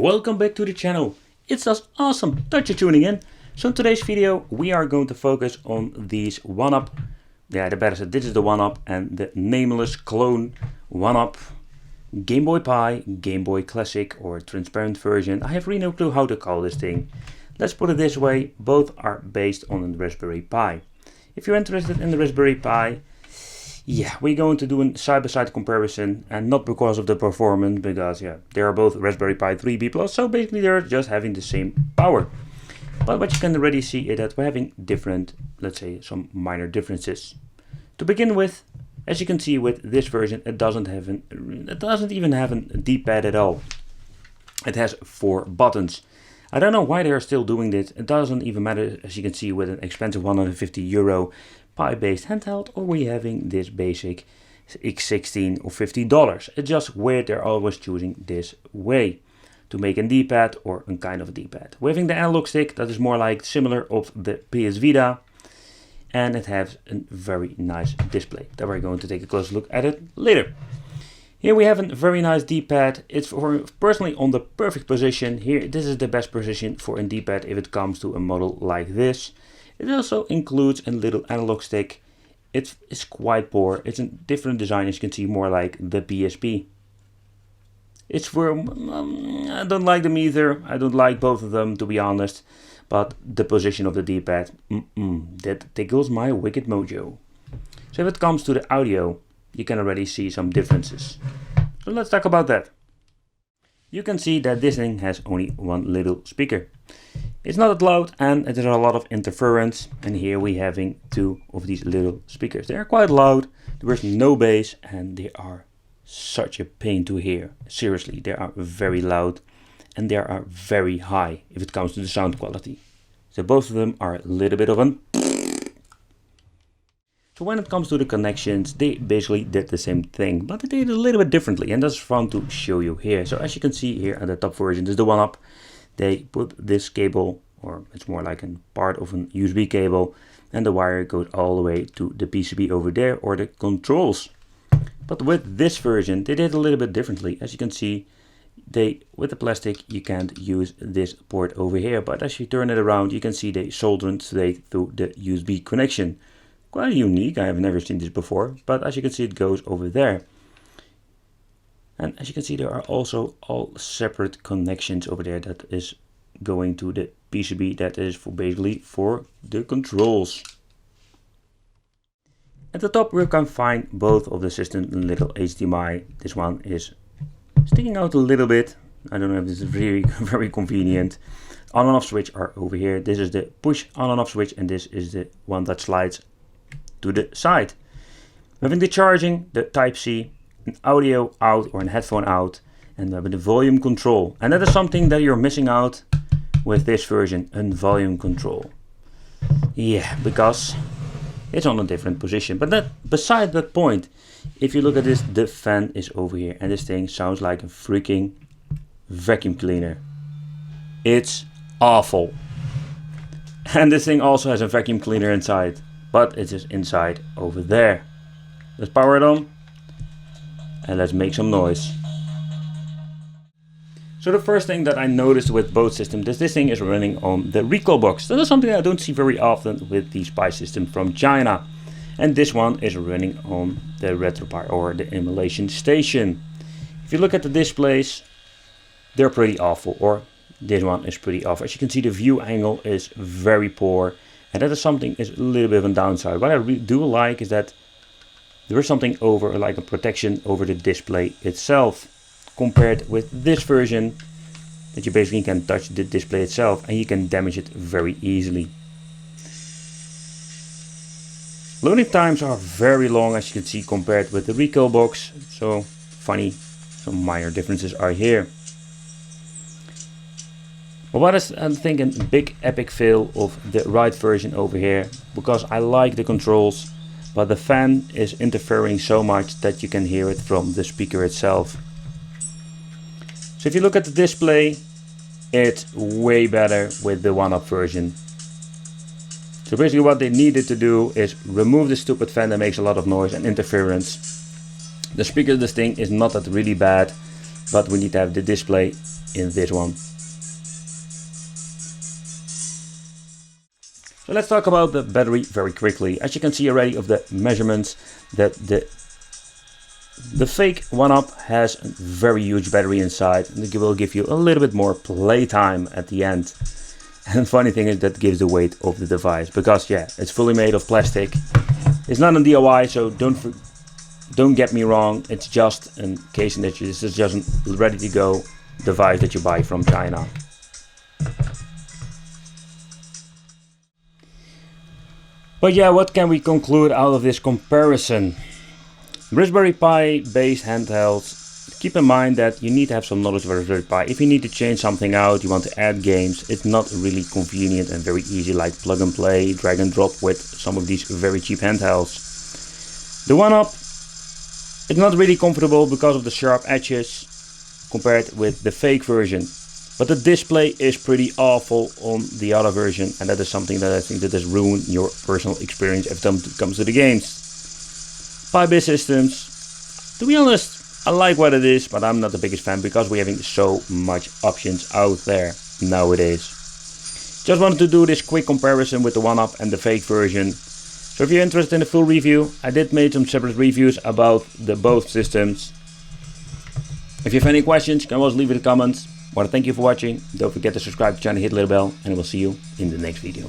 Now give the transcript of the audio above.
welcome back to the channel. It's just awesome that you're tuning in. So in today's video we are going to focus on these 1UP. Yeah, the better said, this is the 1UP and the nameless clone 1UP Game Boy Pi, Game Boy Classic or transparent version. I have really no clue how to call this thing. Let's put it this way, both are based on the Raspberry Pi. If you're interested in the Raspberry Pi, yeah, we're going to do a side-by-side comparison, and not because of the performance, because yeah, they are both Raspberry Pi 3B+, so basically they're just having the same power. But what you can already see is that we're having different, let's say, some minor differences. To begin with, as you can see with this version, it doesn't even have a D-pad at all. It has 4 buttons. I don't know why they are still doing this. It doesn't even matter, as you can see, with an expensive €150 Pi-based handheld, or we having this basic X16 or $50. It's just weird they're always choosing this way to make a D-pad or a kind of a D-pad. We're having the analog stick that is more like similar of the PS Vita, and it has a very nice display that we're going to take a closer look at it later. Here we have a very nice D-pad. It's for personally on the perfect position. Here, this is the best position for a D-pad if it comes to a model like this. It also includes a little analog stick. It's quite poor. It's a different design, as you can see, more like the PSP. It's for, I don't like them either. I don't like both of them, to be honest. But the position of the D-pad, that tickles my wicked mojo. So if it comes to the audio, you can already see some differences. So let's talk about that. You can see that this thing has only one little speaker. It's not that loud and there's a lot of interference, and here we having 2 of these little speakers. They are quite loud, there is no bass, and they are such a pain to hear. Seriously, they are very loud and they are very high if it comes to the sound quality. So both of them are a little bit of an... So when it comes to the connections, they basically did the same thing, but they did it a little bit differently, and that's fun to show you here. So as you can see here at the top version, this is the 1UP. They put this cable, or it's more like a part of an USB cable, and the wire goes all the way to the PCB over there, or the controls. But with this version, they did a little bit differently. As you can see, with the plastic, you can't use this port over here, but as you turn it around, you can see they soldered straight through the USB connection. Quite unique, I have never seen this before, but as you can see, it goes over there. And as you can see, there are also all separate connections over there that is going to the PCB that is basically for the controls. At the top we can find both of the systems in little HDMI. This one is sticking out a little bit. I don't know if this is very convenient. On and off switch are over here. This is the push on and off switch, and this is the one that slides to the side. Having the charging, the Type-C, an audio out or a headphone out, and we have the volume control. And that is something that you're missing out with this version, a volume control. Yeah, because it's on a different position. But beside that point, if you look at this, the fan is over here, and this thing sounds like a freaking vacuum cleaner. It's awful. And this thing also has a vacuum cleaner inside, but it is inside over there. Let's power it on. And let's make some noise. So the first thing that I noticed with both systems is this thing is running on the recoil box. That is something I don't see very often with these Pi systems from China. And this one is running on the RetroPie or the emulation station. If you look at the displays, they're pretty awful, or this one is pretty awful. As you can see, the view angle is very poor, and that is something is a little bit of a downside. What I do like is that there is something over, like a protection over the display itself, compared with this version that you basically can touch the display itself and you can damage it very easily. Loading times are very long, as you can see, compared with the recoil box. So funny, some minor differences are here. But what is, I think, a big epic fail of the right version over here, because I like the controls, but the fan is interfering so much that you can hear it from the speaker itself. So if you look at the display, it's way better with the 1UP version. So basically what they needed to do is remove the stupid fan that makes a lot of noise and interference. The speaker of this thing is not that really bad, but we need to have the display in this one. So let's talk about the battery very quickly. As you can see already of the measurements, that the fake 1UP has a very huge battery inside, and it will give you a little bit more playtime at the end. And the funny thing is that gives the weight of the device, because yeah, it's fully made of plastic. It's not a DIY, so don't get me wrong. It's just in case that this is just a ready to go device that you buy from China. But yeah, what can we conclude out of this comparison? Raspberry Pi based handhelds, keep in mind that you need to have some knowledge of Raspberry Pi. If you need to change something out, you want to add games, it's not really convenient and very easy like plug and play, drag and drop with some of these very cheap handhelds. The 1UP, it's not really comfortable because of the sharp edges compared with the fake version. But the display is pretty awful on the other version, and that is something that I think that has ruined your personal experience if it comes to the games. Pi-based systems, to be honest, I like what it is, but I'm not the biggest fan because we're having so much options out there nowadays. Just wanted to do this quick comparison with the 1UP and the fake version. So if you're interested in the full review, I did make some separate reviews about both systems. If you have any questions, you can always leave it in the comments. I want to thank you for watching. Don't forget to subscribe to the channel, hit the little bell, and we'll see you in the next video.